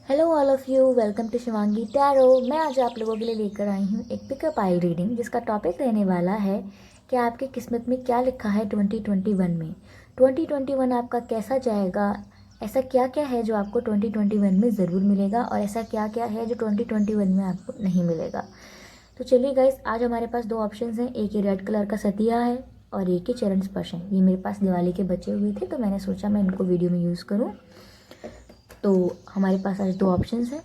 Hello all of you, welcome to Shivangi tarot. मैं आज आप लोगों के लिए लेकर आई हूँ एक पिकअप आइल रीडिंग जिसका टॉपिक रहने वाला है कि आपकी किस्मत में क्या लिखा है 2021 में। 2021 आपका कैसा जाएगा, ऐसा क्या क्या है जो आपको 2021 में ज़रूर मिलेगा और ऐसा क्या क्या है जो 2021 में आपको नहीं मिलेगा। तो चलिए गाइस, आज हमारे पास दो ऑप्शंस हैं। एक ये रेड कलर का सतिया है और एक ही चरण स्पर्श है। ये मेरे पास दिवाली के बचे हुए थे तो मैंने सोचा मैं इनको वीडियो में यूज़ करूँ। तो हमारे पास आज दो ऑप्शंस हैं।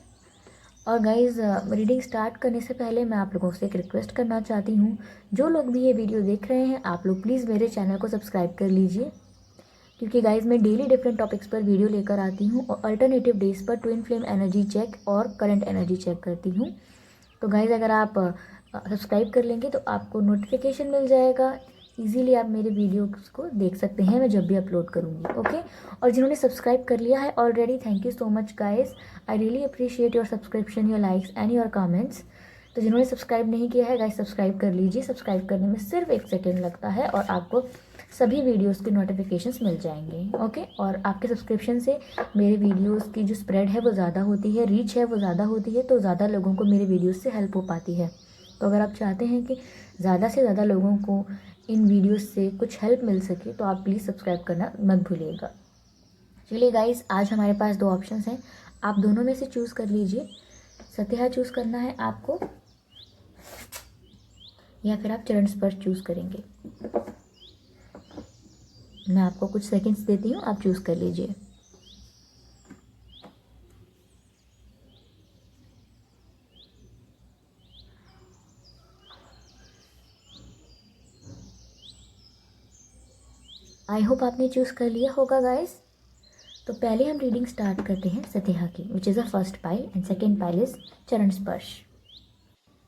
और गाइज़, रीडिंग स्टार्ट करने से पहले मैं आप लोगों से एक रिक्वेस्ट करना चाहती हूँ। जो लोग भी ये वीडियो देख रहे हैं, आप लोग प्लीज़ मेरे चैनल को सब्सक्राइब कर लीजिए, क्योंकि गाइज़ मैं डेली डिफरेंट टॉपिक्स पर वीडियो लेकर आती हूँ और अल्टरनेटिव डेज पर ट्विन फ्लेम एनर्जी चेक और करंट एनर्जी चेक करती हूँ। तो गाइज़, अगर आप सब्सक्राइब कर लेंगे तो आपको नोटिफिकेशन मिल जाएगा। इजीली आप मेरे वीडियोस को देख सकते हैं मैं जब भी अपलोड करूँगी। ओके। और जिन्होंने सब्सक्राइब कर लिया है already, thank you so much guys. I really appreciate your subscription, your likes and your comments. तो जिन्होंने सब्सक्राइब नहीं किया है गाइस, सब्सक्राइब कर लीजिए। सब्सक्राइब करने में सिर्फ 1 सेकेंड लगता है और आपको सभी वीडियोस के नोटिफिकेशंस मिल जाएंगे। ओके। और आपके सब्सक्रिप्शन से मेरे वीडियोस की जो स्प्रेड है वो ज़्यादा होती है, रीच है वो ज़्यादा होती है, तो ज़्यादा लोगों को मेरे वीडियोस से हेल्प हो पाती है। तो अगर आप चाहते हैं कि ज़्यादा से ज़्यादा लोगों को इन वीडियोस से कुछ हेल्प मिल सके तो आप प्लीज़ सब्सक्राइब करना मत भूलिएगा। चलिए गाइस, आज हमारे पास दो ऑप्शंस हैं, आप दोनों में से चूज़ कर लीजिए। सत्या चूज़ करना है आपको या फिर आप चरण स्पर्श चूज़ करेंगे। मैं आपको कुछ सेकंड्स देती हूँ, आप चूज़ कर लीजिए। आई होप आपने चूज़ कर लिया होगा गाइस। तो पहले हम रीडिंग स्टार्ट करते हैं सतिहा की, which is a first pile, and second pile is चरण स्पर्श।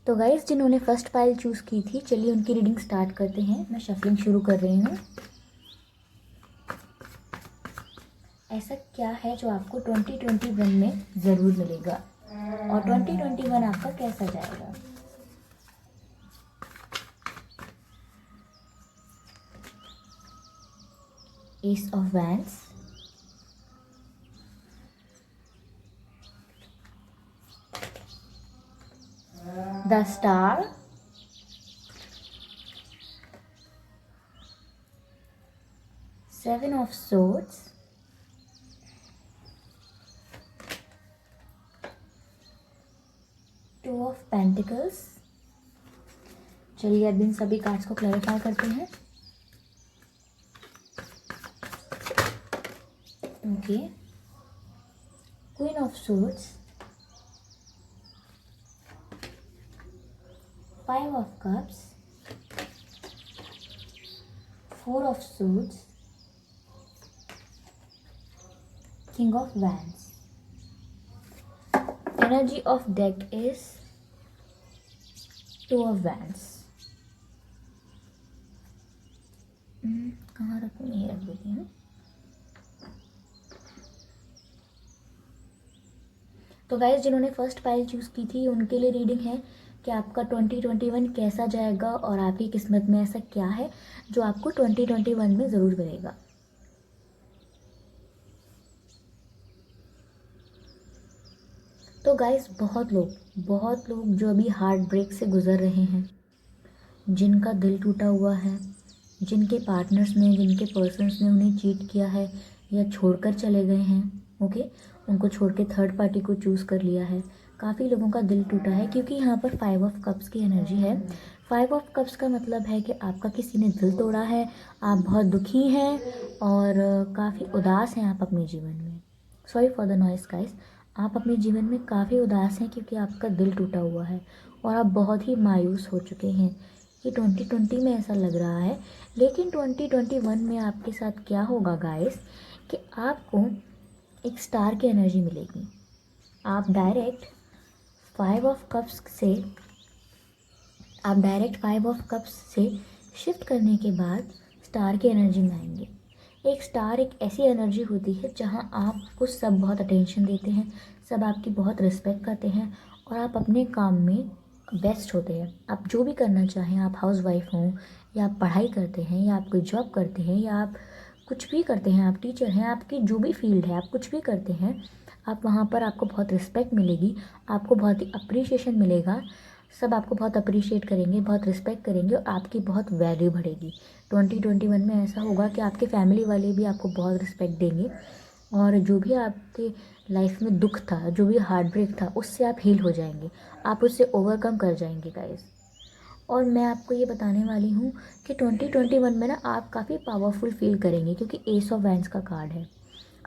तो गाइस, जिन्होंने फर्स्ट पाइल चूज़ की थी, चलिए उनकी रीडिंग स्टार्ट करते हैं। मैं शफलिंग शुरू कर रही हूँ। ऐसा क्या है जो आपको 2021 में ज़रूर मिलेगा और 2021 आपका कैसा जाएगा। S of wands, the star, seven of swords, two of pentacles. चलिए अब इन सभी कार्ड्स को क्लैरिफाई करते हैं। Okay, queen of swords, 5 of cups, 4 of swords, king of wands. Energy of deck is 2 of wands. कहाँ रखूँ, यही रख देती हूँ। तो गाइस, जिन्होंने फर्स्ट पाइल चूज़ की थी उनके लिए रीडिंग है कि आपका 2021 कैसा जाएगा और आपकी किस्मत में ऐसा क्या है जो आपको 2021 में ज़रूर मिलेगा। तो गाइस, बहुत लोग जो अभी हार्ट ब्रेक से गुज़र रहे हैं, जिनका दिल टूटा हुआ है, जिनके पार्टनर्स ने, जिनके पर्सन्स ने उन्हें चीट किया है या छोड़कर चले गए हैं, ओके, उनको छोड़ के थर्ड पार्टी को चूज़ कर लिया है। काफ़ी लोगों का दिल टूटा है क्योंकि यहाँ पर 5 ऑफ कप्स की एनर्जी है। 5 ऑफ कप्स का मतलब है कि आपका किसी ने दिल तोड़ा है, आप बहुत दुखी हैं और काफ़ी उदास हैं आप अपने जीवन में। Sorry for the noise guys. आप अपने जीवन में काफ़ी उदास हैं क्योंकि आपका दिल टूटा हुआ है और आप बहुत ही मायूस हो चुके हैं कि 2020 में ऐसा लग रहा है। लेकिन 2021 में आपके साथ क्या होगा गाइस कि आपको एक स्टार की एनर्जी मिलेगी। आप डायरेक्ट 5 ऑफ कप्स से शिफ्ट करने के बाद स्टार की एनर्जी में आएंगे। एक स्टार एक ऐसी एनर्जी होती है जहां आपको सब बहुत अटेंशन देते हैं, सब आपकी बहुत रिस्पेक्ट करते हैं और आप अपने काम में बेस्ट होते हैं। आप जो भी करना चाहें, आप हाउस वाइफ हों या आप पढ़ाई करते हैं या आप कोई जॉब करते हैं या आप कुछ भी करते हैं, आप टीचर हैं, आपकी जो भी फील्ड है, आप कुछ भी करते हैं, आप वहाँ पर आपको बहुत रिस्पेक्ट मिलेगी, आपको बहुत ही अप्रिशिएशन मिलेगा, सब आपको बहुत अप्रिशिएट करेंगे, बहुत रिस्पेक्ट करेंगे और आपकी बहुत वैल्यू बढ़ेगी। 2021 में ऐसा होगा कि आपके फैमिली वाले भी आपको बहुत रिस्पेक्ट देंगे और जो भी आपके लाइफ में दुख था, जो भी हार्ट ब्रेक था, उससे आप हील हो जाएंगे, आप उससे ओवरकम कर जाएंगे गाइस। और मैं आपको ये बताने वाली हूँ कि 2021 में ना आप काफ़ी पावरफुल फील करेंगे क्योंकि एस ऑफ वैंड्स का कार्ड है।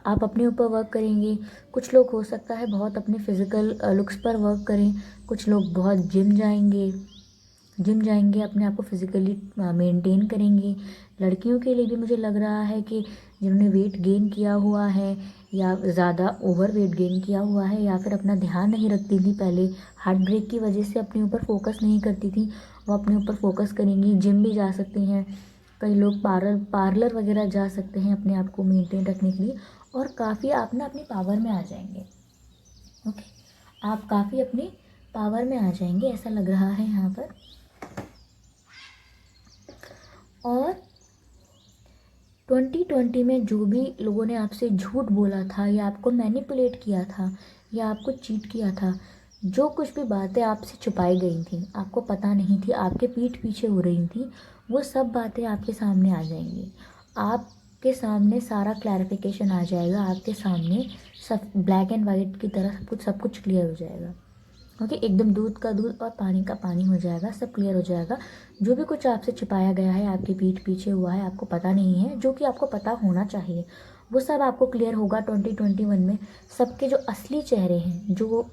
आप अपने ऊपर वर्क करेंगे। कुछ लोग हो सकता है बहुत अपने फिज़िकल लुक्स पर वर्क करें, कुछ लोग बहुत जिम जाएंगे, अपने आप को फिज़िकली मेंटेन करेंगे। लड़कियों के लिए भी मुझे लग रहा है कि जिन्होंने वेट गेन किया हुआ है या ज़्यादा ओवर वेट गेन किया हुआ है या फिर अपना ध्यान नहीं रखती थी, पहले हार्ट ब्रेक की वजह से अपने ऊपर फोकस नहीं करती थी, वो अपने ऊपर फोकस करेंगी। जिम भी जा सकती हैं, कई लोग पार्लर वगैरह जा सकते हैं अपने आप को मेंटेन रखने के लिए और काफ़ी आप ना अपनी पावर में आ जाएंगे। ओके, आप काफ़ी अपनी पावर में आ जाएंगे ऐसा लग रहा है यहाँ पर। और 2020 में जो भी लोगों ने आपसे झूठ बोला था या आपको मैनिपुलेट किया था या आपको चीट किया था, जो कुछ भी बातें आपसे छुपाई गई थी, आपको पता नहीं थी, आपके पीठ पीछे हो रही थी, वो सब बातें आपके सामने आ जाएंगी। आपके सामने सारा क्लैरिफिकेशन आ जाएगा, आपके सामने सब ब्लैक एंड वाइट की तरह सब कुछ क्लियर हो जाएगा। ओके, एकदम दूध का दूध और पानी का पानी हो जाएगा, सब क्लियर हो जाएगा। जो भी कुछ आपसे छिपाया गया है, आपकी पीठ पीछे हुआ है, आपको पता नहीं है, जो कि आपको पता होना चाहिए, वो सब आपको क्लियर होगा 2021 में। सबके जो असली चेहरे हैं, जो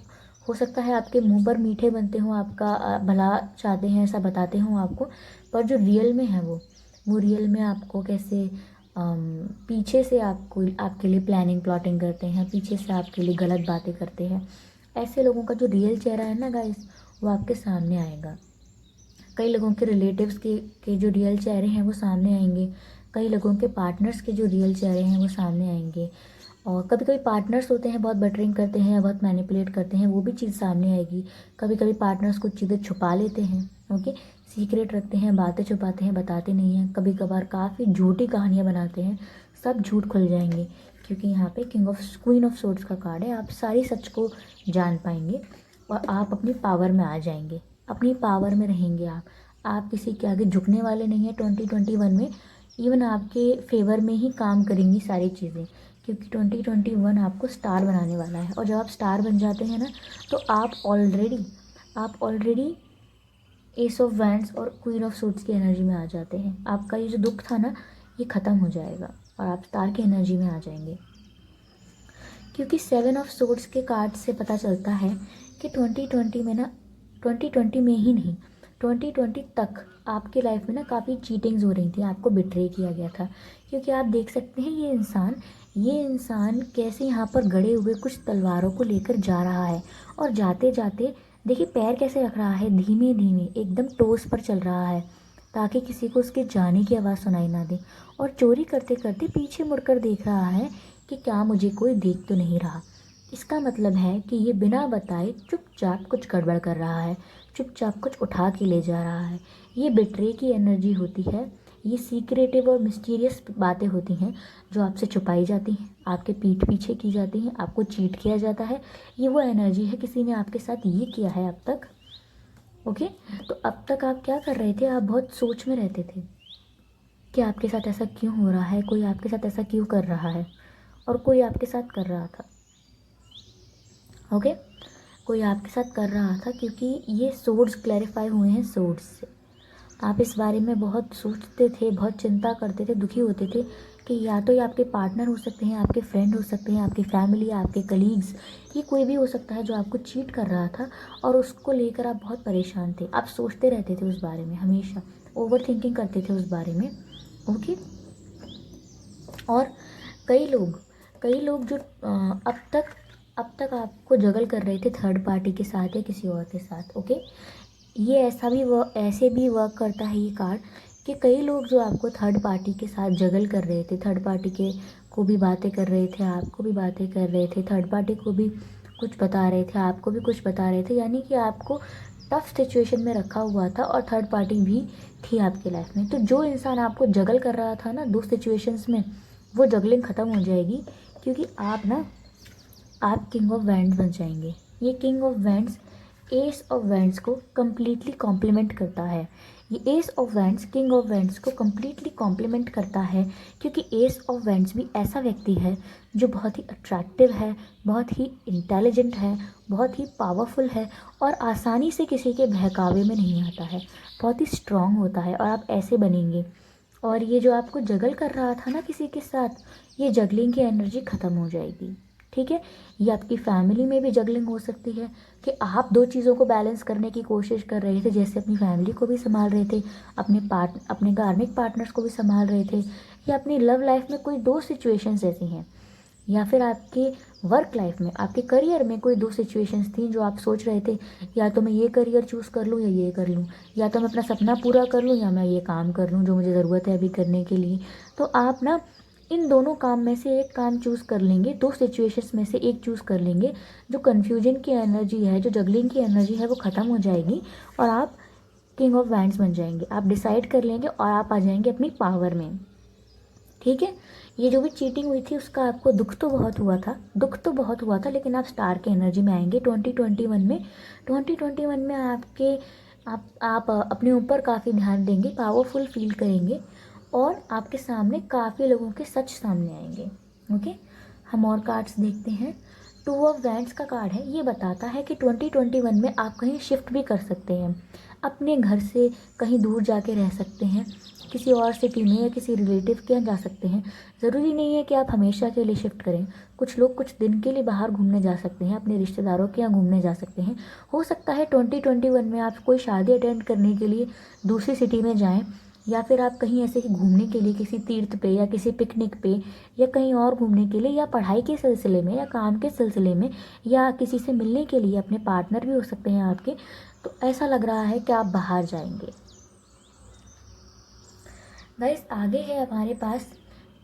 हो सकता है आपके मुंह पर मीठे बनते हों, आपका भला चाहते हैं, ऐसा बताते हों आपको, पर जो रियल में है वो रियल में आपको कैसे पीछे से आपको आपके लिए प्लानिंग प्लॉटिंग करते हैं, पीछे से आपके लिए गलत बातें करते हैं, ऐसे लोगों का जो रियल चेहरा है ना गाइस, वो आपके सामने आएगा। कई लोगों के रिलेटिव्स के जो रियल चेहरे हैं वो सामने आएंगे, कई लोगों के पार्टनर्स के जो रियल चेहरे हैं वो सामने आएंगे। और कभी कभी पार्टनर्स होते हैं बहुत बटरिंग करते हैं या बहुत मैनिपुलेट करते हैं, वो भी चीज़ सामने आएगी। कभी कभी पार्टनर्स कुछ चीज़ें छुपा लेते हैं, ओके, सीक्रेट रखते हैं, बातें छुपाते हैं, बताते नहीं हैं, कभी कभार काफ़ी झूठी कहानियाँ बनाते हैं, सब झूठ खुल जाएंगे क्योंकि यहाँ पे क्वीन ऑफ सोर्ड्स का कार्ड है। आप सारी सच को जान पाएंगे और आप अपनी पावर में आ जाएंगे, अपनी पावर में रहेंगे। आप किसी के आगे झुकने वाले नहीं हैं 2021 में। इवन आपके फेवर में ही काम करेंगी सारी चीज़ें क्योंकि 2021 आपको स्टार बनाने वाला है। और जब आप स्टार बन जाते हैं ना, तो आप ऑलरेडी एस ऑफ वैंड्स और क्वीन ऑफ सूट्स की एनर्जी में आ जाते हैं। आपका ये जो दुख था ना, ये ख़त्म हो जाएगा और आप स्टार की एनर्जी में आ जाएंगे। क्योंकि 7 ऑफ सोर्ड्स के कार्ड से पता चलता है कि 2020 में ना, 2020 में ही नहीं, 2020 तक आपकी लाइफ में ना काफ़ी चीटिंग्स हो रही थी, आपको बिट्रे किया गया था। क्योंकि आप देख सकते हैं ये इंसान कैसे यहाँ पर गड़े हुए कुछ तलवारों को लेकर जा रहा है और जाते जाते देखिए पैर कैसे रख रहा है, धीमे धीमे एकदम टोस पर चल रहा है ताकि किसी को उसके जाने की आवाज़ सुनाई ना दे। और चोरी करते करते पीछे मुड़कर देख रहा है कि क्या मुझे कोई देख तो नहीं रहा। इसका मतलब है कि ये बिना बताए चुपचाप कुछ गड़बड़ कर रहा है, चुपचाप कुछ उठा के ले जा रहा है। ये बिट्रे की एनर्जी होती है, ये सीक्रेटिव और मिस्टीरियस बातें होती हैं जो आपसे छुपाई जाती हैं, आपके पीठ पीछे की जाती हैं, आपको चीट किया जाता है। ये वो एनर्जी है, किसी ने आपके साथ ये किया है अब तक। ओके, तो अब तक आप क्या कर रहे थे, आप बहुत सोच में रहते थे कि आपके साथ ऐसा क्यों हो रहा है, कोई आपके साथ ऐसा क्यों कर रहा है, और कोई आपके साथ कर रहा था। ओके, कोई आपके साथ कर रहा था क्योंकि ये सोर्ड्स क्लैरिफाई हुए हैं सोर्ड्स से। आप इस बारे में बहुत सोचते थे, बहुत चिंता करते थे, दुखी होते थे कि या तो ये आपके पार्टनर हो सकते हैं, आपके फ्रेंड हो सकते हैं, आपकी फैमिली, आपके कलीग्स, ये कोई भी हो सकता है जो आपको चीट कर रहा था और उसको लेकर आप बहुत परेशान थे। आप सोचते रहते थे उस बारे में, हमेशा ओवर थिंकिंग करते थे उस बारे में। ओके, और कई लोग जो अब तक आपको जगल कर रहे थे थर्ड पार्टी के साथ या किसी और के साथ। ओके, ये ऐसे भी वर्क करता है ये कार्ड कि कई लोग जो आपको थर्ड पार्टी के साथ जगल कर रहे थे, थर्ड पार्टी के को भी बातें कर रहे थे, आपको भी बातें कर रहे थे, थर्ड पार्टी को भी कुछ बता रहे थे, आपको भी कुछ बता रहे थे, यानी कि आपको टफ सिचुएशन में रखा हुआ था और थर्ड पार्टी भी थी आपकी लाइफ में। तो जो इंसान आपको जगल कर रहा था ना दो सिचुएशंस में, वो जगलिंग ख़त्म हो जाएगी क्योंकि आप ना आप किंग ऑफ वैंड्स बन जाएंगे। ये king of wands S of wands को कम्प्लीटली कॉम्प्लीमेंट करता है। ये S of wands king of wands को कम्प्लीटली कॉम्प्लीमेंट करता है, क्योंकि एस ऑफ वैंड्स भी ऐसा व्यक्ति है जो बहुत ही अट्रैक्टिव है, बहुत ही इंटेलिजेंट है, बहुत ही पावरफुल है और आसानी से किसी के बहकावे में नहीं आता है, बहुत ही स्ट्रांग होता है और आप ऐसे बनेंगे। और ये जो आपको जगल कर रहा था ना किसी के साथ, ये जगलिंग की एनर्जी ख़त्म हो जाएगी। ठीक है, ये आपकी फैमिली में भी जगलिंग हो सकती है कि आप दो चीज़ों को बैलेंस करने की कोशिश कर रहे थे, जैसे अपनी फैमिली को भी संभाल रहे थे, अपने कार्मिक पार्टनर्स को भी संभाल रहे थे, या अपनी लव लाइफ में कोई दो सिचुएशंस ऐसी हैं, या फिर आपके वर्क लाइफ में, आपके करियर में कोई दो सिचुएशंस थी जो आप सोच रहे थे, या तो मैं ये करियर चूज़ कर लूँ या ये कर लूँ, या तो मैं अपना सपना पूरा कर लूँ या मैं ये काम कर लूँ जो मुझे ज़रूरत है अभी करने के लिए। तो आप ना इन दोनों काम में से एक काम चूज़ कर लेंगे, दो सिचुएशंस में से एक चूज़ कर लेंगे। जो कन्फ्यूजन की एनर्जी है, जो जगलिंग की एनर्जी है, वो ख़त्म हो जाएगी और आप किंग ऑफ वैंड्स बन जाएंगे। आप डिसाइड कर लेंगे और आप आ जाएंगे अपनी पावर में। ठीक है, ये जो भी चीटिंग हुई थी उसका आपको दुख तो बहुत हुआ था, लेकिन आप स्टार के एनर्जी में आएंगे 2021 में। 2021 में आप अपने ऊपर काफ़ी ध्यान देंगे, पावरफुल फील करेंगे और आपके सामने काफ़ी लोगों के सच सामने आएंगे। ओके, हम और कार्ड्स देखते हैं। टू ऑफ वैंड्स का कार्ड है, ये बताता है कि 2021 में आप कहीं शिफ्ट भी कर सकते हैं, अपने घर से कहीं दूर जाके रह सकते हैं, किसी और सिटी में या किसी रिलेटिव के यहाँ जा सकते हैं। ज़रूरी नहीं है कि आप हमेशा के लिए शिफ्ट करें, कुछ लोग कुछ दिन के लिए बाहर घूमने जा सकते हैं, अपने रिश्तेदारों के यहाँ घूमने जा सकते हैं। हो सकता है 2021 में आप कोई शादी अटेंड करने के लिए दूसरी सिटी में जाएँ, या फिर आप कहीं ऐसे ही घूमने के लिए किसी तीर्थ पे या किसी पिकनिक पे या कहीं और घूमने के लिए, या पढ़ाई के सिलसिले में या काम के सिलसिले में, या किसी से मिलने के लिए, अपने पार्टनर भी हो सकते हैं आपके। तो ऐसा लग रहा है कि आप बाहर जाएंगे। गाइस, आगे है हमारे पास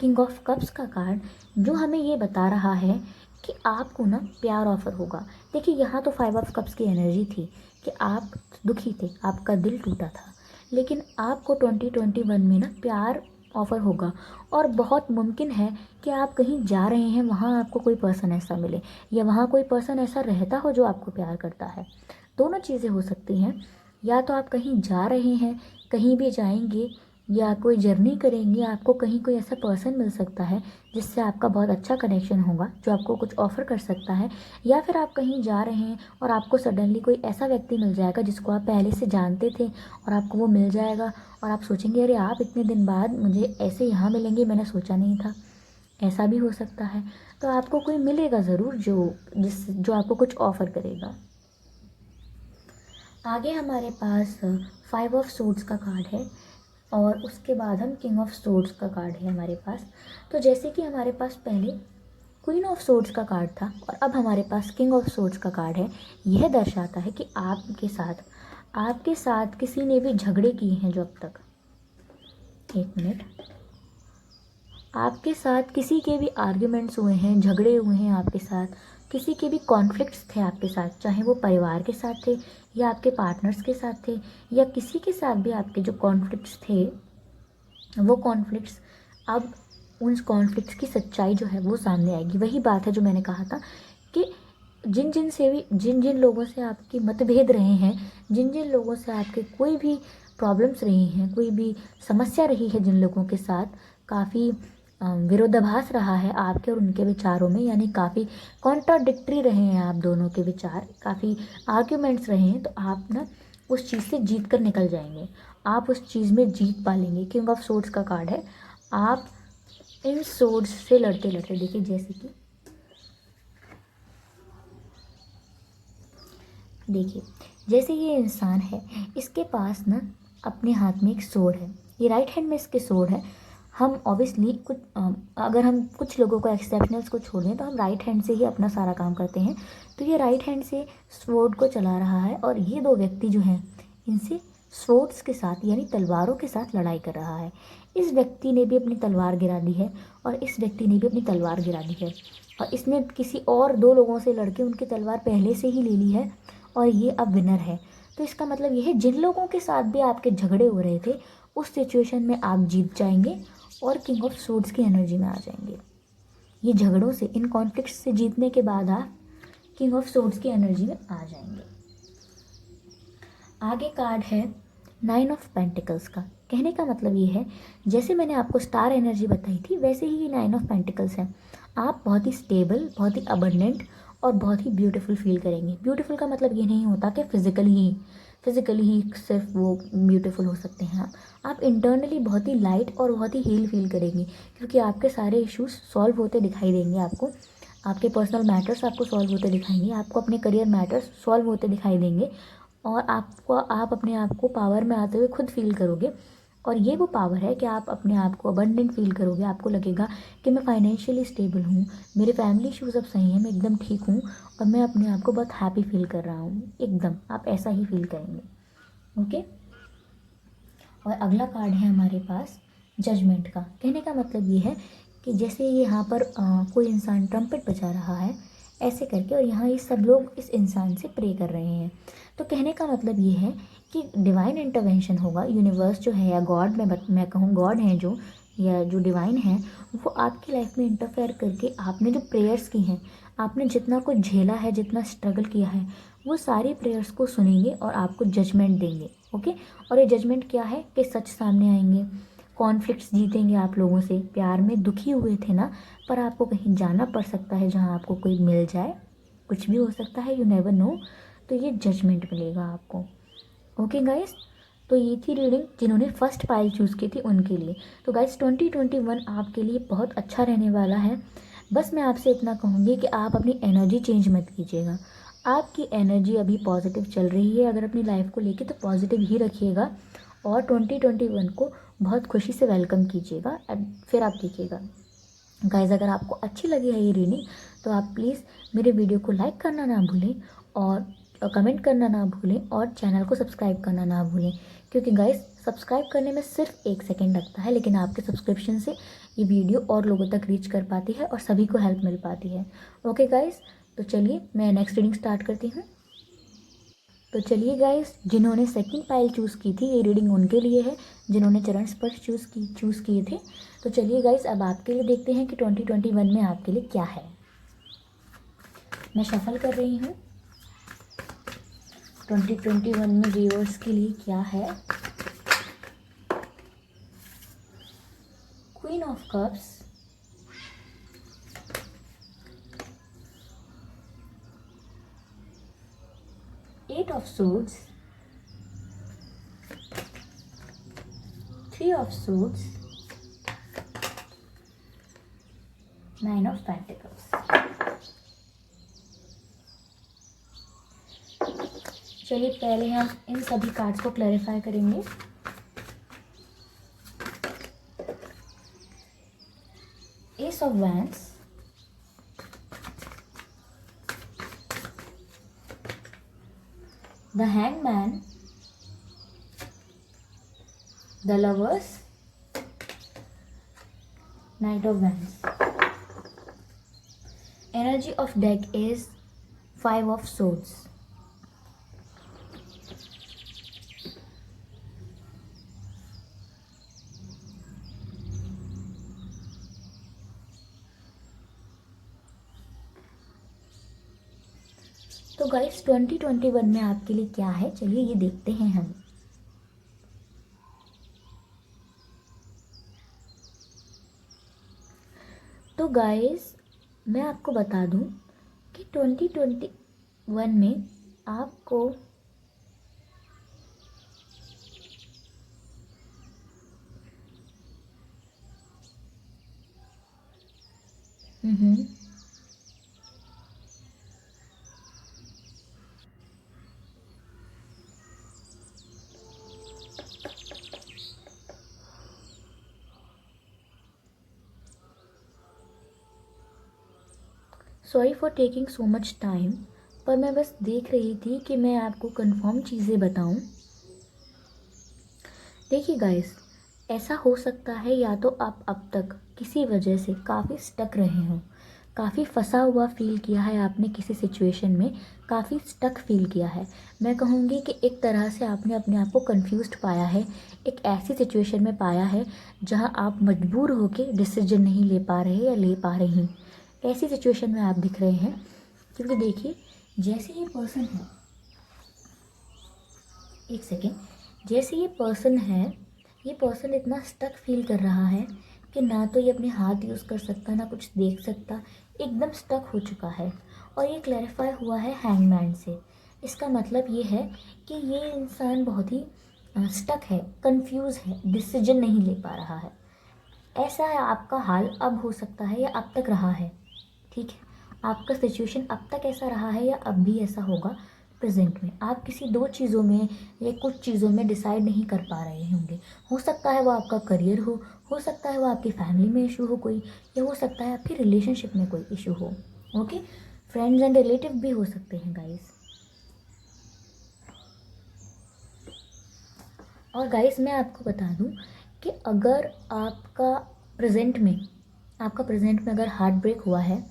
किंग ऑफ कप्स का कार्ड, जो हमें ये बता रहा है कि आपको ना प्यार ऑफर होगा। देखिए, यहाँ तो 5 ऑफ कप्स की एनर्जी थी कि आप दुखी थे, आपका दिल टूटा था, लेकिन आपको 2021 में ना प्यार ऑफर होगा और बहुत मुमकिन है कि आप कहीं जा रहे हैं, वहाँ आपको कोई पर्सन ऐसा मिले, या वहाँ कोई पर्सन ऐसा रहता हो जो आपको प्यार करता है। दोनों चीज़ें हो सकती हैं, या तो आप कहीं जा रहे हैं, कहीं भी जाएंगे या कोई जर्नी करेंगे, आपको कहीं कोई ऐसा पर्सन मिल सकता है जिससे आपका बहुत अच्छा कनेक्शन होगा, जो आपको कुछ ऑफ़र कर सकता है, या फिर आप कहीं जा रहे हैं और आपको सडनली कोई ऐसा व्यक्ति मिल जाएगा जिसको आप पहले से जानते थे और आपको वो मिल जाएगा और आप सोचेंगे अरे आप इतने दिन बाद मुझे ऐसे यहाँ मिलेंगे, मैंने सोचा नहीं था। ऐसा भी हो सकता है। तो आपको कोई मिलेगा ज़रूर जो आपको कुछ ऑफ़र करेगा। आगे हमारे पास 5 ऑफ सोर्ड्स का कार्ड है और उसके बाद हम किंग ऑफ सोर्ड्स का कार्ड है हमारे पास। तो जैसे कि हमारे पास पहले क्वीन ऑफ सोर्ड्स का कार्ड था और अब हमारे पास किंग ऑफ सोर्ड्स का कार्ड है, यह दर्शाता है कि आपके साथ किसी ने भी झगड़े किए हैं जो अब तक, एक मिनट, आपके साथ किसी के भी आर्ग्यूमेंट्स हुए हैं, झगड़े हुए हैं आपके साथ, किसी के भी कॉन्फ्लिक्ट्स थे आपके साथ, चाहे वो परिवार के साथ थे या आपके पार्टनर्स के साथ थे, या किसी के साथ भी आपके जो कॉन्फ्लिक्ट्स थे, वो कॉन्फ्लिक्ट्स अब उन कॉन्फ्लिक्ट्स की सच्चाई जो है वो सामने आएगी। वही बात है जो मैंने कहा था कि जिन जिन लोगों से आपके मतभेद रहे हैं, जिन जिन लोगों से आपके कोई भी प्रॉब्लम्स रही हैं, कोई भी समस्या रही है, जिन लोगों के साथ काफ़ी विरोधाभास रहा है आपके और उनके विचारों में, यानी काफ़ी कॉन्ट्राडिक्टरी रहे हैं आप दोनों के विचार, काफ़ी आर्ग्यूमेंट्स रहे हैं, तो आप ना उस चीज़ से जीत कर निकल जाएंगे, आप उस चीज़ में जीत पा लेंगे। किंग ऑफ सोर्ड्स का कार्ड है, आप इन सोर्ड्स से लड़ते लड़ते, देखिए जैसे ये इंसान है, इसके पास ना अपने हाथ में एक सोर्ड है, ये राइट हैंड में इसके सोर्ड है। हम ऑब्वियसली अगर हम कुछ लोगों को एक्सेप्शनल्स को छोड़ दें तो हम राइट हैंड से ही अपना सारा काम करते हैं। तो ये राइट हैंड से स्वॉर्ड को चला रहा है और ये दो व्यक्ति जो हैं इनसे स्वॉर्ड्स के साथ यानी तलवारों के साथ लड़ाई कर रहा है। इस व्यक्ति ने भी अपनी तलवार गिरा दी है और इस व्यक्ति ने भी अपनी तलवार गिरा दी है, और इसने किसी और दो लोगों से लड़के उनकी तलवार पहले से ही ले ली है और ये अब विनर है। तो इसका मतलब ये है जिन लोगों के साथ भी आपके झगड़े हो रहे थे उस सिचुएशन में आप जीत जाएंगे और किंग ऑफ सोर्ड्स की एनर्जी में आ जाएंगे। ये झगड़ों से, इन कॉन्फ्लिक्ट से जीतने के बाद आप किंग ऑफ सोर्ड्स की एनर्जी में आ जाएंगे। आगे कार्ड है 9 ऑफ पेंटिकल्स का। कहने का मतलब ये है, जैसे मैंने आपको स्टार एनर्जी बताई थी वैसे ही ये 9 ऑफ पेंटिकल्स है। आप बहुत ही स्टेबल, बहुत ही अबंडेंट और बहुत ही ब्यूटीफुल फील करेंगे। ब्यूटीफुल का मतलब ये नहीं होता कि फिज़िकली ही सिर्फ वो ब्यूटीफुल हो सकते हैं। आप इंटरनली बहुत ही लाइट और बहुत ही हील फील करेंगे, क्योंकि आपके सारे इश्यूज सॉल्व होते दिखाई देंगे आपको। आपके पर्सनल मैटर्स आपको सॉल्व होते दिखाएंगे, आपको अपने करियर मैटर्स सॉल्व होते दिखाई देंगे, और आप अपने आप को पावर में आते हुए खुद फील करोगे। और ये वो पावर है कि आप अपने आप को अबंडेंट फील करोगे। आपको लगेगा कि मैं फाइनेंशियली स्टेबल हूँ, मेरे फैमिली इश्यूज अब सही हैं, मैं एकदम ठीक हूँ और मैं अपने आप को बहुत हैप्पी फील कर रहा हूँ। एकदम आप ऐसा ही फील करेंगे। ओके। और अगला कार्ड है हमारे पास जजमेंट का। कहने का मतलब ये है कि जैसे यहाँ पर कोई इंसान ट्रम्पेट बजा रहा है ऐसे करके, और यहाँ ये सब लोग इस इंसान से प्रे कर रहे हैं। तो कहने का मतलब ये है कि डिवाइन इंटरवेंशन होगा। यूनिवर्स जो है या गॉड, मैं कहूँ गॉड हैं जो, या जो डिवाइन है, वो आपकी लाइफ में इंटरफेयर करके आपने जो प्रेयर्स की हैं, आपने जितना कुछ झेला है, जितना स्ट्रगल किया है, वो सारी प्रेयर्स को सुनेंगे और आपको जजमेंट देंगे। ओके। और ये जजमेंट क्या है कि सच सामने आएंगे, कॉन्फ्लिक्ट्स जीतेंगे आप लोगों से। प्यार में दुखी हुए थे ना, पर आपको कहीं जाना पड़ सकता है जहाँ आपको कोई मिल जाए, कुछ भी हो सकता है, यू नेवर नो। तो ये जजमेंट मिलेगा आपको। ओके गाइस, तो ये थी रीडिंग जिन्होंने फर्स्ट पाइल चूज़ की थी उनके लिए। तो गाइस 2021 आपके लिए बहुत अच्छा रहने वाला है। बस मैं आपसे इतना कहूँगी कि आप अपनी एनर्जी चेंज मत कीजिएगा। आपकी एनर्जी अभी पॉजिटिव चल रही है, अगर अपनी लाइफ को लेके तो पॉजिटिव ही रखिएगा और 2021 को बहुत खुशी से वेलकम कीजिएगा। फिर आप देखिएगा गाइस, अगर आपको अच्छी लगी है ये रीडिंग तो आप प्लीज़ मेरे वीडियो को लाइक करना ना भूलें और कमेंट करना ना भूलें और चैनल को सब्सक्राइब करना ना भूलें, क्योंकि गाइस सब्सक्राइब करने में सिर्फ 1 सेकेंड लगता है, लेकिन आपके सब्सक्रिप्शन से ये वीडियो और लोगों तक रीच कर पाती है और सभी को हेल्प मिल पाती है। ओके गाइस, तो चलिए मैं नेक्स्ट रीडिंग स्टार्ट करती हूँ। तो चलिए गाइस, जिन्होंने सेकंड पाइल चूज़ की थी ये रीडिंग उनके लिए है, जिन्होंने चरण स्पर्श चूज़ किए थे। तो चलिए गाइस, अब आपके लिए देखते हैं कि 2021 में आपके लिए क्या है। मैं शफल कर रही हूँ 2021 में व्यूअर्स के लिए क्या है। Queen of cups, eight of suits, 3 of suits, 9 of pentacles. चलिए पहले हम इन सभी कार्ड्स को क्लैरिफाई करेंगे। Ace of wands, the hangman, the lovers, knight of wands. Energy of deck is 5 of swords. तो गाइस 2021 में आपके लिए क्या है, चलिए ये देखते हैं हम। तो गाइस मैं आपको बता दूं कि 2021 में आपको sorry for taking so much time, पर मैं बस देख रही थी कि मैं आपको कंफर्म चीज़ें बताऊं। देखिए गाइस, ऐसा हो सकता है या तो आप अब तक किसी वजह से काफ़ी स्टक रहे हों, काफ़ी फंसा हुआ फील किया है आपने किसी सिचुएशन में, काफ़ी स्टक फील किया है। मैं कहूँगी कि एक तरह से आपने अपने आप को कंफ्यूज्ड पाया है, एक ऐसी सिचुएशन में पाया है जहाँ आप मजबूर होकर डिसीजन नहीं ले पा रहे या ले पा रही। ऐसी सिचुएशन में आप दिख रहे हैं, क्योंकि देखिए जैसे ये पर्सन है, एक सेकेंड, जैसे ये पर्सन है, ये पर्सन इतना स्टक फील कर रहा है कि ना तो ये अपने हाथ यूज़ कर सकता, ना कुछ देख सकता, एकदम स्टक हो चुका है। और ये क्लैरिफाई हुआ है हैंगमैन से। इसका मतलब ये है कि ये इंसान बहुत ही स्टक है, कंफ्यूज है, डिसीजन नहीं ले पा रहा है। ऐसा है आपका हाल अब हो सकता है या अब तक रहा है, ठीक है। आपका सिचुएशन अब तक ऐसा रहा है या अब भी ऐसा होगा प्रेजेंट में। आप किसी दो चीज़ों में या कुछ चीज़ों में डिसाइड नहीं कर पा रहे होंगे। हो सकता है वो आपका करियर हो सकता है वो आपकी फैमिली में इशू हो कोई, या हो सकता है आपकी रिलेशनशिप में कोई इशू हो। ओके, फ्रेंड्स एंड रिलेटिव भी हो सकते हैं गाइस। और गाइस मैं आपको बता दूं कि अगर प्रेजेंट में आपका प्रेजेंट में अगर हार्ट ब्रेक हुआ है,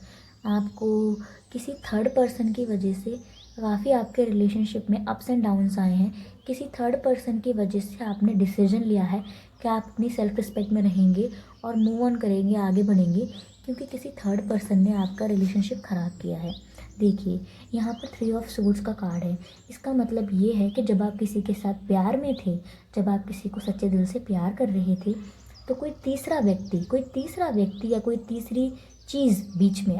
आपको किसी थर्ड पर्सन की वजह से काफ़ी आपके रिलेशनशिप में अप्स एंड डाउन्स आए हैं, किसी थर्ड पर्सन की वजह से आपने डिसीजन लिया है कि आप अपनी सेल्फ रिस्पेक्ट में रहेंगे और मूव ऑन करेंगे, आगे बढ़ेंगे, क्योंकि किसी थर्ड पर्सन ने आपका रिलेशनशिप ख़राब किया है। देखिए यहाँ पर 3 ऑफ सोर्ड्स का कार्ड है। इसका मतलब ये है कि जब आप किसी के साथ प्यार में थे, जब आप किसी को सच्चे दिल से प्यार कर रहे थे, तो कोई तीसरा व्यक्ति या कोई तीसरी चीज़ बीच में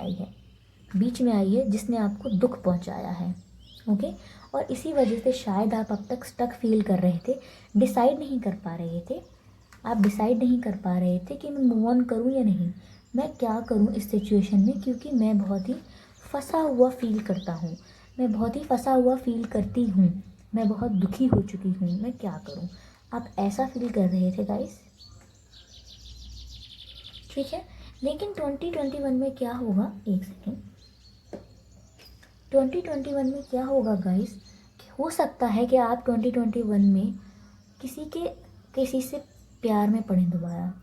आई है जिसने आपको दुख पहुंचाया है। ओके, और इसी वजह से शायद आप अब तक स्टक फील कर रहे थे, डिसाइड नहीं कर पा रहे थे। आप डिसाइड नहीं कर पा रहे थे कि मैं मूव ऑन करूँ या नहीं, मैं क्या करूँ इस सिचुएशन में, क्योंकि मैं बहुत ही फंसा हुआ फील करता हूँ, मैं बहुत ही फंसा हुआ फील करती हूँ, मैं बहुत दुखी हो चुकी हूँ, मैं क्या करूँ। आप ऐसा फील कर रहे थे गाइस, ठीक है। लेकिन 2021 में क्या होगा, एक सेकेंड, 2021 में क्या होगा गाइस, हो सकता है कि आप 2021 में किसी से प्यार में पड़ें दोबारा,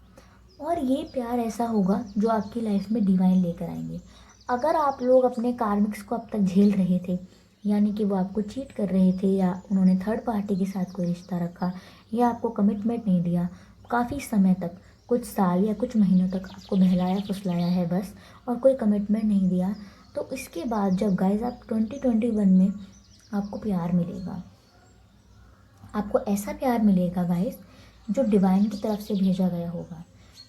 और ये प्यार ऐसा होगा जो आपकी लाइफ में डिवाइन लेकर आएंगे। अगर आप लोग अपने कार्मिक्स को अब तक झेल रहे थे, यानी कि वो आपको चीट कर रहे थे, या उन्होंने थर्ड पार्टी के साथ कोई रिश्ता रखा, या आपको कमिटमेंट नहीं दिया काफ़ी समय तक, कुछ साल या कुछ महीनों तक आपको बहलाया फुसलाया है बस, और कोई कमिटमेंट नहीं दिया, तो इसके बाद जब गाइज आप 2021 में आपको प्यार मिलेगा, आपको ऐसा प्यार मिलेगा गाइस जो डिवाइन की तरफ से भेजा गया होगा,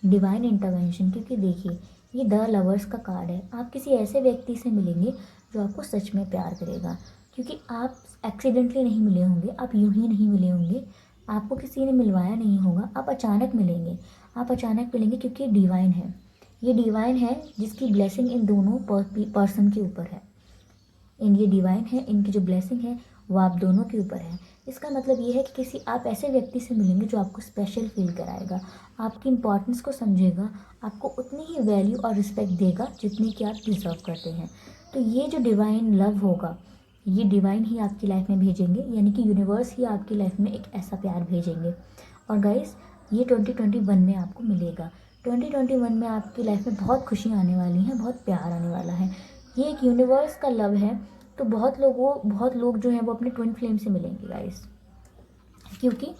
डिवाइन इंटरवेंशन। क्योंकि देखिए ये द लवर्स का कार्ड है, आप किसी ऐसे व्यक्ति से मिलेंगे जो आपको सच में प्यार करेगा, क्योंकि आप एक्सीडेंटली नहीं मिले होंगे, आप यूं ही नहीं मिले होंगे, आपको किसी ने मिलवाया नहीं होगा, आप अचानक मिलेंगे क्योंकि डिवाइन है, ये डिवाइन है जिसकी ब्लेसिंग इन दोनों पर्सन के ऊपर है। ये डिवाइन है, इनकी जो ब्लेसिंग है वो आप दोनों के ऊपर है। इसका मतलब ये है कि आप ऐसे व्यक्ति से मिलेंगे जो आपको स्पेशल फील कराएगा, आपकी इंपॉर्टेंस को समझेगा, आपको उतनी ही वैल्यू और रिस्पेक्ट देगा जितनी कि आप डिज़र्व करते हैं। तो ये जो डिवाइन लव होगा, ये डिवाइन ही आपकी लाइफ में भेजेंगे, यानी कि यूनिवर्स ही आपकी लाइफ में एक ऐसा प्यार भेजेंगे। और गाइस ये 2021 में आपको मिलेगा। 2021 में आपकी लाइफ में बहुत खुशियाँ आने वाली हैं, बहुत प्यार आने वाला है। ये एक यूनिवर्स का लव है, तो बहुत लोग जो हैं वो अपने ट्विन फ्लेम से मिलेंगे गाइस, क्योंकि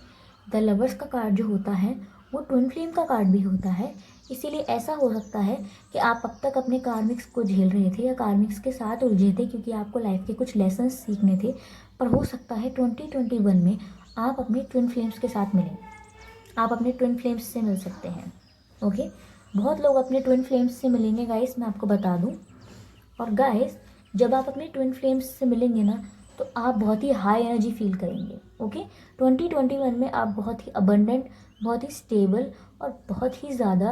द लवर्स का कार्ड जो होता है वो ट्विन फ्लेम का कार्ड भी होता है। इसीलिए ऐसा हो सकता है कि आप अब तक अपने कार्मिक्स को झेल रहे थे या कार्मिक्स के साथ उलझे थे, क्योंकि आपको लाइफ के कुछ लेसन्स सीखने थे, पर हो सकता है 2021 में आप अपने ट्विन फ्लेम्स के साथ मिलें, आप अपने ट्विन फ्लेम्स से मिल सकते हैं। ओके, बहुत लोग अपने ट्विन फ्लेम्स से मिलेंगे गाइस, मैं आपको बता दूं। और गाइस जब आप अपने ट्विन फ्लेम्स से मिलेंगे ना, तो आप बहुत ही हाई एनर्जी फील करेंगे। ओके, 2021 में आप बहुत ही अबंडेंट, बहुत ही स्टेबल और बहुत ही ज़्यादा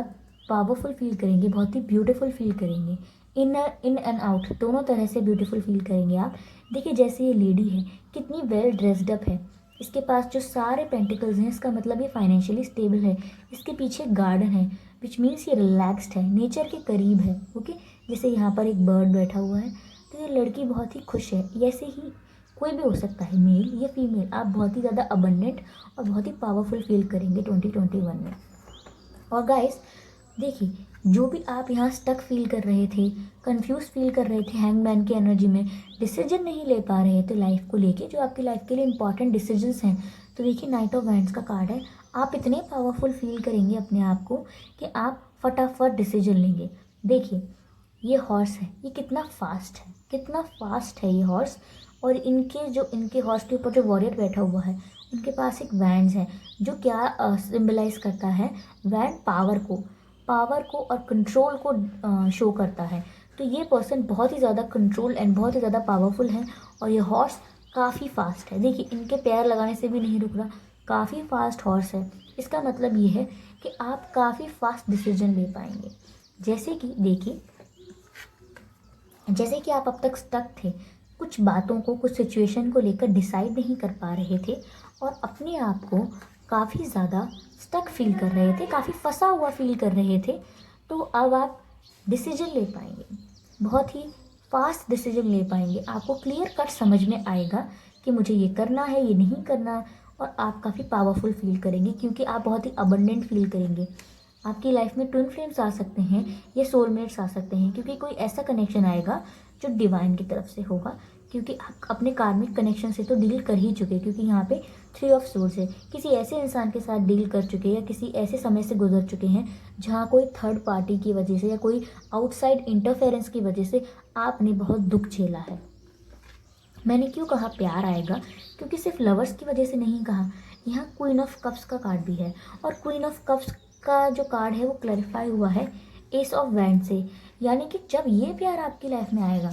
पावरफुल फील करेंगे, बहुत ही ब्यूटीफुल फील करेंगे, इन एंड आउट दोनों तरह से ब्यूटीफुल फील करेंगे आप। देखिए जैसे ये लेडी है कितनी वेल ड्रेस्ड अप है, इसके पास जो सारे पेंटिकल्स हैं, इसका मतलब ये फाइनेंशियली स्टेबल है, इसके पीछे गार्डन है, विच मीन्स ये रिलैक्स्ड है, नेचर के करीब है। ओके, जैसे यहाँ पर एक बर्ड बैठा हुआ है, तो ये लड़की बहुत ही खुश है। ऐसे ही कोई भी हो सकता है, मेल या फीमेल, आप बहुत ही ज़्यादा अबंडेंट और बहुत ही पावरफुल फील करेंगे 2021 में। और गाइस देखिए जो भी आप यहाँ स्टक फील कर रहे थे, कंफ्यूज फील कर रहे थे हैंगमैन की एनर्जी में, डिसीजन नहीं ले पा रहे थे लाइफ को लेके, जो आपकी लाइफ के लिए इंपॉर्टेंट डिसीजंस हैं, तो देखिए नाइट ऑफ वैंड्स का कार्ड है। आप इतने पावरफुल फील करेंगे अपने आप को कि आप फटाफट डिसीजन लेंगे। देखिए ये हॉर्स है, ये कितना फास्ट है, कितना फास्ट है ये हॉर्स। और इनके हॉर्स के ऊपर जो वॉरियर बैठा हुआ है उनके पास एक वैंड है, जो क्या सिंबलाइज करता है, वैंड पावर को और कंट्रोल को शो करता है। तो ये पर्सन बहुत ही ज़्यादा कंट्रोल एंड बहुत ही ज़्यादा पावरफुल है। और ये हॉर्स काफ़ी फास्ट है, देखिए इनके पैर लगाने से भी नहीं रुक रहा, काफ़ी फास्ट हॉर्स है। इसका मतलब ये है कि आप काफ़ी फास्ट डिसीजन ले पाएंगे। जैसे कि देखिए, जैसे कि आप अब तक स्टक थे, कुछ बातों को, कुछ सिचुएशन को लेकर डिसाइड नहीं कर पा रहे थे और अपने आप को काफ़ी ज़्यादा स्टक फील कर रहे थे, काफ़ी फंसा हुआ फील कर रहे थे। तो अब आप डिसीजन ले पाएंगे, बहुत ही फास्ट डिसीजन ले पाएंगे। आपको क्लियर कट समझ में आएगा कि मुझे ये करना है, ये नहीं करना। और आप काफ़ी पावरफुल फील करेंगे क्योंकि आप बहुत ही अबंडेंट फील करेंगे। आपकी लाइफ में ट्विन फ्लेम्स आ सकते हैं या सोलमेट्स आ सकते हैं, क्योंकि कोई ऐसा कनेक्शन आएगा जो डिवाइन की तरफ से होगा। क्योंकि आप अपने कार्मिक कनेक्शन से तो डील कर ही चुके, क्योंकि यहाँ पे 3 ऑफ सोर्स है। किसी ऐसे इंसान के साथ डील कर चुके या किसी ऐसे समय से गुजर चुके हैं जहाँ कोई थर्ड पार्टी की वजह से या कोई आउटसाइड इंटरफेरेंस की वजह से आपने बहुत दुख झेला है। मैंने क्यों कहा प्यार आएगा, क्योंकि सिर्फ लवर्स की वजह से नहीं कहा, यहाँ क्वीन ऑफ कप्स का कार्ड भी है। और क्वीन ऑफ कप्स का जो कार्ड है वो क्लैरिफाई हुआ है एस ऑफ वैंड से। यानी कि जब ये प्यार आपकी लाइफ में आएगा,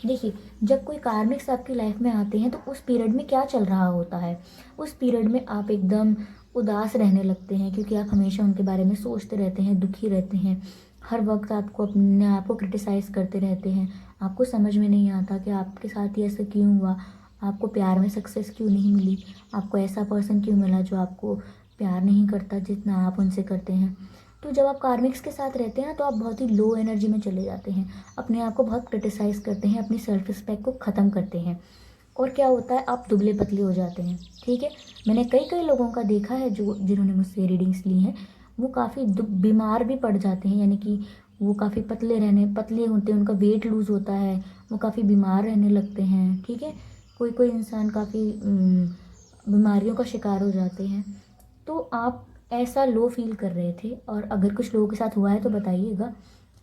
देखिए जब कोई कार्मिक्स आपकी लाइफ में आते हैं तो उस पीरियड में क्या चल रहा होता है, उस पीरियड में आप एकदम उदास रहने लगते हैं, क्योंकि आप हमेशा उनके बारे में सोचते रहते हैं, दुखी रहते हैं, हर वक्त आपको अपने आप को क्रिटिसाइज़ करते रहते हैं। आपको समझ में नहीं आता कि आपके साथ ही ऐसा क्यों हुआ, आपको प्यार में सक्सेस क्यों नहीं मिली, आपको ऐसा पर्सन क्यों मिला जो आपको प्यार नहीं करता जितना आप उनसे करते हैं। तो जब आप कार्मिक्स के साथ रहते हैं तो आप बहुत ही लो एनर्जी में चले जाते हैं, अपने आप को बहुत क्रिटिसाइज़ करते हैं, अपनी सेल्फ रिस्पेक्ट को ख़त्म करते हैं। और क्या होता है, आप दुबले पतले हो जाते हैं। ठीक है, मैंने कई कई लोगों का देखा है जो जिन्होंने मुझसे रीडिंग्स ली हैं, वो काफ़ी बीमार भी पड़ जाते हैं। यानी कि वो काफ़ी पतले होते हैं, उनका वेट लूज़ होता है, वो काफ़ी बीमार रहने लगते हैं। ठीक है, कोई कोई इंसान काफ़ी बीमारियों का शिकार हो जाते हैं। तो आप ऐसा लो फील कर रहे थे, और अगर कुछ लोगों के साथ हुआ है तो बताइएगा।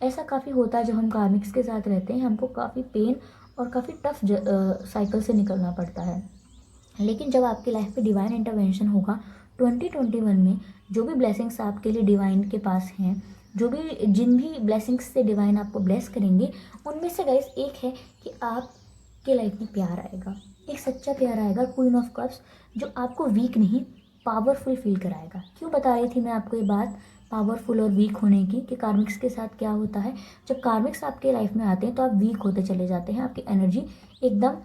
ऐसा काफ़ी होता है जब हम कार्मिक्स के साथ रहते हैं, हमको काफ़ी पेन और काफ़ी टफ साइकिल से निकलना पड़ता है। लेकिन जब आपकी लाइफ में डिवाइन इंटरवेंशन होगा 2021 में, जो भी ब्लेसिंग्स आपके लिए डिवाइन के पास हैं, जिन भी ब्लेसिंग्स से डिवाइन आपको ब्लेस करेंगे, उनमें से गाइस एक है कि आपके लाइफ में प्यार आएगा, एक सच्चा प्यार आएगा, क्वीन ऑफ कप्स, जो आपको वीक नहीं पावरफुल फील कराएगा। क्यों बता रही थी मैं आपको ये बात पावरफुल और वीक होने की, कि कार्मिक्स के साथ क्या होता है, जब कार्मिक्स आपके लाइफ में आते हैं तो आप वीक होते चले जाते हैं, आपकी एनर्जी एकदम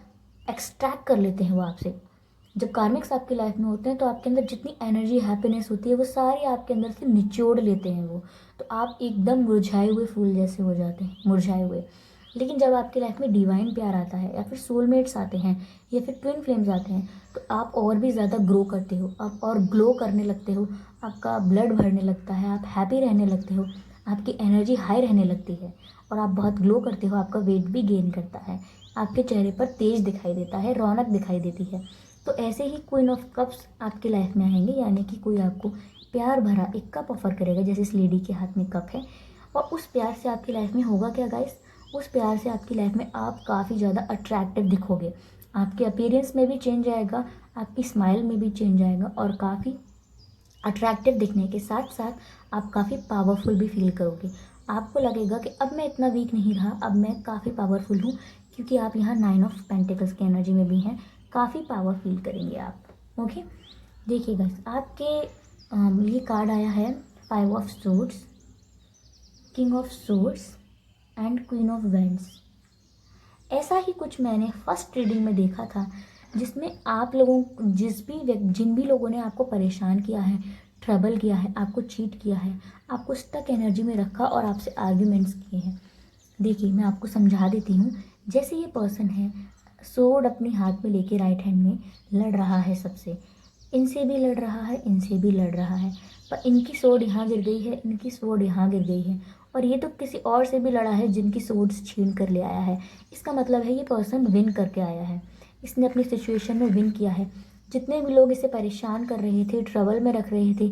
एक्सट्रैक्ट कर लेते हैं वो आपसे। जब कार्मिक्स आपकी लाइफ में होते हैं तो आपके अंदर जितनी एनर्जी, हैप्पीनेस होती है वो सारी आपके अंदर से निचोड़ लेते हैं वो, तो आप एकदम मुरझाए हुए फूल जैसे हो जाते हैं, मुरझाए हुए। लेकिन जब आपकी लाइफ में डिवाइन प्यार आता है, या फिर सोलमेट्स आते हैं, या फिर ट्विन फ्लेम्स आते हैं, तो आप और भी ज़्यादा ग्रो करते हो, आप और ग्लो करने लगते हो, आपका ब्लड भरने लगता है, आप हैप्पी रहने लगते हो, आपकी एनर्जी हाई रहने लगती है, और आप बहुत ग्लो करते हो, आपका वेट भी गेन करता है, आपके चेहरे पर तेज दिखाई देता है, रौनक दिखाई देती है। तो ऐसे ही क्वीन ऑफ कप्स आपकी लाइफ में आएंगे, यानी कि कोई आपको प्यार भरा एक कप ऑफर करेगा, जैसे इस लेडी के हाथ में कप है। और उस प्यार से आपकी लाइफ में होगा क्या गाइस, उस प्यार से आपकी लाइफ में आप काफ़ी ज़्यादा अट्रैक्टिव दिखोगे, आपके अपीयरेंस में भी चेंज आएगा, आपकी स्माइल में भी चेंज आएगा, और काफ़ी अट्रैक्टिव दिखने के साथ साथ आप काफ़ी पावरफुल भी फील करोगे। आपको लगेगा कि अब मैं इतना वीक नहीं रहा, अब मैं काफ़ी पावरफुल हूँ, क्योंकि आप यहाँ 9 ऑफ पेंटिकल्स की एनर्जी में भी हैं, काफ़ी पावर फील करेंगे आप। ओके, देखिए गाइस, आपके ये कार्ड आया है 5 of swords, king of swords and queen of wands. ऐसा ही कुछ मैंने फर्स्ट रीडिंग में देखा था, जिसमें आप लोगों, जिन भी लोगों ने आपको परेशान किया है, ट्रबल किया है, आपको चीट किया है, आपको स्टक एनर्जी में रखा और आपसे आर्ग्यूमेंट्स किए हैं। देखिए मैं आपको समझा देती हूँ। जैसे ये पर्सन है, सोर्ड अपनी हाथ में लेके राइट हैंड में लड़ रहा है सबसे, इनसे भी लड़ रहा है, इनसे भी लड़ रहा है, पर इनकी सोर्ड यहाँ गिर गई है, इनकी सोर्ड यहाँ गिर गई है, और ये तो किसी और से भी लड़ा है जिनकी सोर्ड्स छीन कर ले आया है। इसका मतलब है ये पर्सन विन करके आया है, इसने अपनी सिचुएशन में विन किया है। जितने भी लोग इसे परेशान कर रहे थे, ट्रबल में रख रहे थे,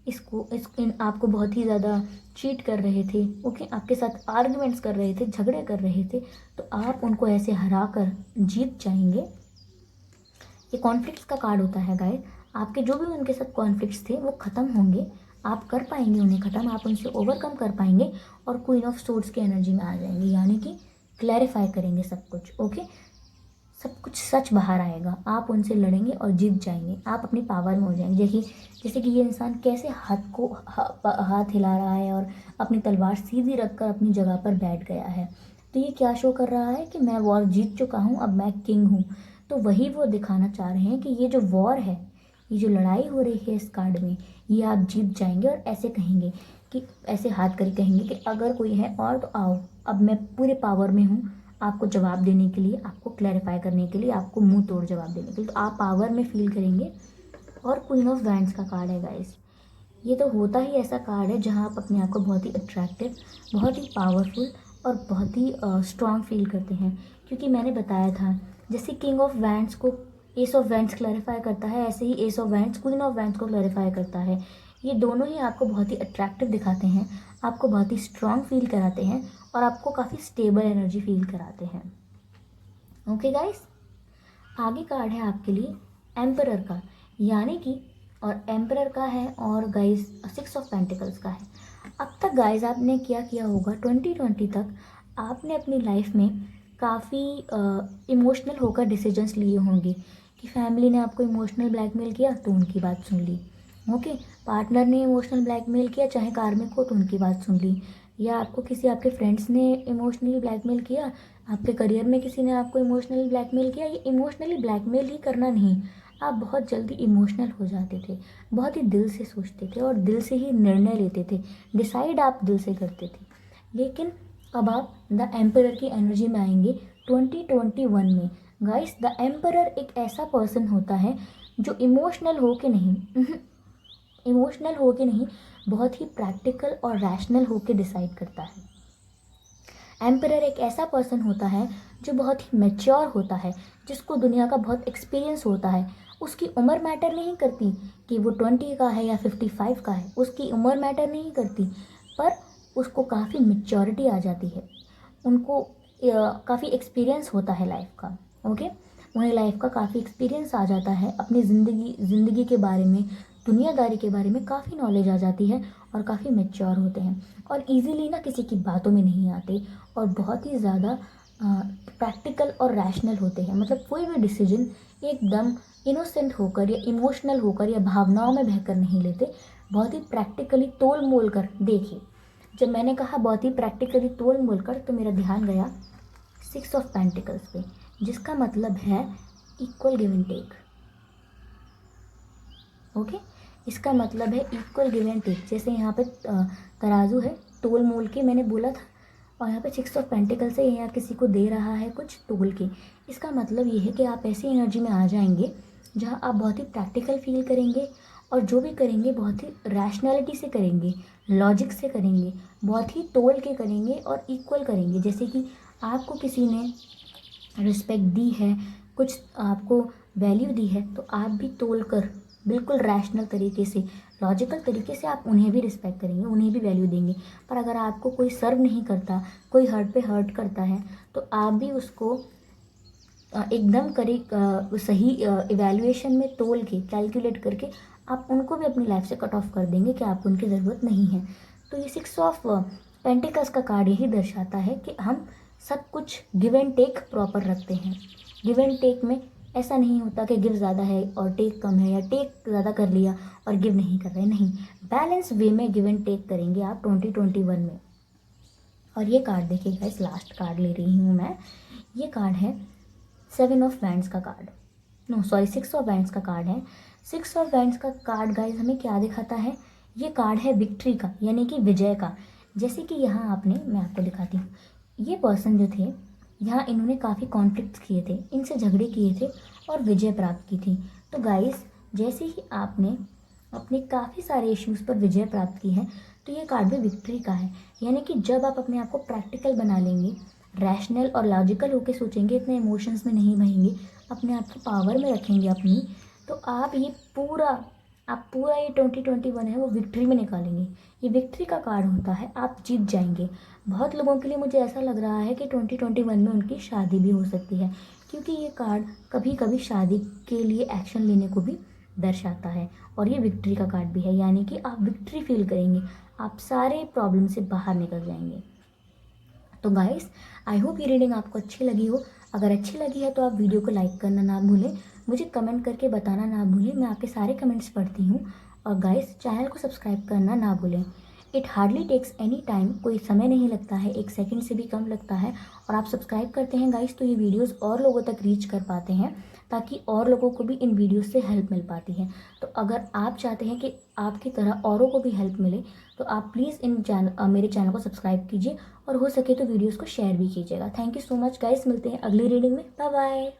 आपको बहुत ही ज़्यादा चीट कर रहे थे, ओके, आपके साथ आर्ग्यूमेंट्स कर रहे थे, झगड़े कर रहे थे, तो आप उनको ऐसे हरा कर जीत जाएंगे। ये कॉन्फ्लिक्ट्स का कार्ड होता है गाइस। आपके जो भी उनके साथ कॉन्फ्लिक्ट्स थे वो ख़त्म होंगे, आप कर पाएंगे उन्हें ख़त्म, आप उनसे ओवरकम कर पाएंगे और क्वीन ऑफ सोर्ड्स की एनर्जी में आ जाएंगे, यानी कि क्लैरिफाई करेंगे सब कुछ, ओके। सब कुछ सच बाहर आएगा, आप उनसे लड़ेंगे और जीत जाएंगे, आप अपनी पावर में हो जाएंगे। जैसे कि ये इंसान कैसे हाथ हिला रहा है और अपनी तलवार सीधी रखकर अपनी जगह पर बैठ गया है, तो ये क्या शो कर रहा है कि मैं वॉर जीत चुका हूँ, अब मैं किंग हूँ। तो वही वो दिखाना चाह रहे हैं कि ये जो वॉर है, ये जो लड़ाई हो रही है इस कार्ड में, ये आप जीत जाएंगे। और ऐसे कहेंगे कि ऐसे हाथ करके कहेंगे कि अगर कोई है और तो आओ, अब मैं पूरे पावर में हूँ आपको जवाब देने के लिए, आपको क्लैरिफाई करने के लिए, आपको मुंह तोड़ जवाब देने के लिए, तो आप पावर में फील करेंगे। और क्वीन ऑफ वैंड्स का कार्ड है गाइस। ये तो होता ही ऐसा कार्ड है जहाँ आप अपने आप को बहुत ही अट्रैक्टिव, बहुत ही पावरफुल और बहुत ही स्ट्रांग फील करते हैं, क्योंकि मैंने बताया था जैसे किंग ऑफ वैंड्स को एस ऑफ वैंड्स क्लैरिफाई करता है, ऐसे ही ace of wands queen of wands को क्लैरिफाई करता है। ये दोनों ही आपको बहुत ही अट्रैक्टिव दिखाते हैं, आपको बहुत ही स्ट्रांग फील कराते हैं और आपको काफ़ी स्टेबल एनर्जी फील कराते हैं, ओके गाइस। आगे कार्ड है आपके लिए एम्परर का, यानी कि और एम्परर का है और गाइस 6 ऑफ पेंटिकल्स का है। अब तक गाइस आपने क्या किया होगा, 2020 तक आपने अपनी लाइफ में काफ़ी इमोशनल होकर डिसीजंस लिए होंगे कि फैमिली ने आपको इमोशनल ब्लैकमेल किया तो उनकी बात सुन ली, ओके, पार्टनर ने इमोशनल ब्लैकमेल किया चाहे कार्मिक हो तो उनकी बात सुन ली, या आपको किसी आपके फ्रेंड्स ने इमोशनली ब्लैकमेल किया, आपके करियर में किसी ने आपको इमोशनली ब्लैकमेल किया। ये इमोशनली ब्लैकमेल ही करना नहीं, आप बहुत जल्दी इमोशनल हो जाते थे, बहुत ही दिल से सोचते थे और दिल से ही निर्णय लेते थे, डिसाइड आप दिल से करते थे। लेकिन अब आप द एम्परर की एनर्जी में आएंगे 2021 में। गाइस द एम्परर एक ऐसा पर्सन होता है जो इमोशनल हो के नहीं इमोशनल हो के नहीं, बहुत ही प्रैक्टिकल और रैशनल हो के डिसाइड करता है। एम्परर एक ऐसा पर्सन होता है जो बहुत ही मैच्योर होता है, जिसको दुनिया का बहुत एक्सपीरियंस होता है। उसकी उम्र मैटर नहीं करती कि वो 20 का है या 55 का है, उसकी उम्र मैटर नहीं करती, पर उसको काफ़ी मैच्योरिटी आ जाती है, उनको काफ़ी एक्सपीरियंस होता है लाइफ का, ओके। उन्हें लाइफ का काफ़ी एक्सपीरियंस आ जाता है, अपनी ज़िंदगी के बारे में, दुनियादारी के बारे में काफ़ी नॉलेज आ जाती है और काफ़ी मैच्योर होते हैं और इजीली ना किसी की बातों में नहीं आते और बहुत ही ज़्यादा प्रैक्टिकल और रैशनल होते हैं। मतलब कोई भी डिसीजन एकदम इनोसेंट होकर या इमोशनल होकर या भावनाओं में बहकर नहीं लेते, बहुत ही प्रैक्टिकली तोल मोल कर। देखिए, जब मैंने कहा बहुत ही प्रैक्टिकली तोल मोल कर, तो मेरा ध्यान गया 6 ऑफ पेंटिकल्स पे, जिसका मतलब है equal give and take, okay. इसका मतलब है इक्वल गिव एंड टेक। जैसे यहाँ पे तराजू है, तोल मोल के मैंने बोला था, और यहाँ पे 6 ऑफ पेंटिकल्स है, यहाँ किसी को दे रहा है कुछ तोल के। इसका मतलब ये है कि आप ऐसी एनर्जी में आ जाएंगे जहाँ आप बहुत ही प्रैक्टिकल फील करेंगे और जो भी करेंगे बहुत ही रैशनैलिटी से करेंगे, लॉजिक से करेंगे, बहुत ही तोल के करेंगे और इक्वल करेंगे। जैसे कि आपको किसी ने रिस्पेक्ट दी है, कुछ आपको वैल्यू दी है, तो आप भी तोल कर बिल्कुल रैशनल तरीके से, लॉजिकल तरीके से आप उन्हें भी रिस्पेक्ट करेंगे, उन्हें भी वैल्यू देंगे। पर अगर आपको कोई सर्व नहीं करता, कोई हर्ट पे हर्ट करता है, तो आप भी उसको एकदम सही इवैल्यूएशन में तोल के, कैलकुलेट करके आप उनको भी अपनी लाइफ से कट ऑफ कर देंगे कि आपको उनकी ज़रूरत नहीं है। तो ये 6 ऑफ पेंटिकल्स का कार्ड यही दर्शाता है कि हम सब कुछ गिव एंड टेक प्रॉपर रखते हैं। गिव एंड टेक में ऐसा नहीं होता कि गिव ज़्यादा है और टेक कम है, या टेक ज़्यादा कर लिया और गिव नहीं कर रहे, नहीं, बैलेंस वे में गिव एंड टेक करेंगे आप 2021 में। और ये कार्ड देखिएगा, इस लास्ट कार्ड ले रही हूँ मैं, ये कार्ड है 7 ऑफ वैंड्स का card, no sorry 6 of wands का कार्ड है। 6 ऑफ वैंड्स का कार्ड गाइज हमें क्या दिखाता है, ये कार्ड है विक्ट्री का, यानी कि विजय का। जैसे कि यहाँ आपने, मैं आपको दिखाती हूँ, ये पर्सन जो थे यहाँ इन्होंने काफ़ी कॉन्फ्लिक्ट्स किए थे, इनसे झगड़े किए थे और विजय प्राप्त की थी। तो गाइस जैसे ही आपने अपने काफ़ी सारे इश्यूज़ पर विजय प्राप्त की है, तो ये कार्ड भी विक्ट्री का है। यानी कि जब आप अपने आप को प्रैक्टिकल बना लेंगे, रैशनल और लॉजिकल होकर सोचेंगे, इतने इमोशंस में नहीं बहेंगे, अपने आप को पावर में रखेंगे अपनी, तो आप ये पूरा आप पूरा ये 2021 है वो विक्ट्री में निकालेंगे। ये विक्ट्री का कार्ड होता है, आप जीत जाएंगे। बहुत लोगों के लिए मुझे ऐसा लग रहा है कि 2021 में उनकी शादी भी हो सकती है, क्योंकि ये कार्ड कभी कभी शादी के लिए एक्शन लेने को भी दर्शाता है। और ये विक्ट्री का कार्ड भी है, यानी कि आप विक्ट्री फील करेंगे, आप सारे प्रॉब्लम से बाहर निकल जाएंगे। तो गाइस, आई होप ये रीडिंग आपको अच्छी लगी हो। अगर अच्छी लगी है तो आप वीडियो को लाइक करना ना भूलें, मुझे कमेंट करके बताना ना भूलें, मैं आपके सारे कमेंट्स पढ़ती हूँ। और गाइस, चैनल को सब्सक्राइब करना ना भूलें। It hardly takes any time, कोई समय नहीं लगता है, 1 सेकंड से भी कम लगता है। और आप सब्सक्राइब करते हैं गाइस तो ये वीडियोस और लोगों तक रीच कर पाते हैं, ताकि और लोगों को भी इन वीडियोस से हेल्प मिल पाती है। तो अगर आप चाहते हैं कि आपकी तरह औरों को भी हेल्प मिले, तो आप प्लीज़ मेरे चैनल को सब्सक्राइब कीजिए, और हो सके तो वीडियोस को शेयर भी कीजिएगा। Thank you so much guys, मिलते हैं अगली रीडिंग में। Bye bye.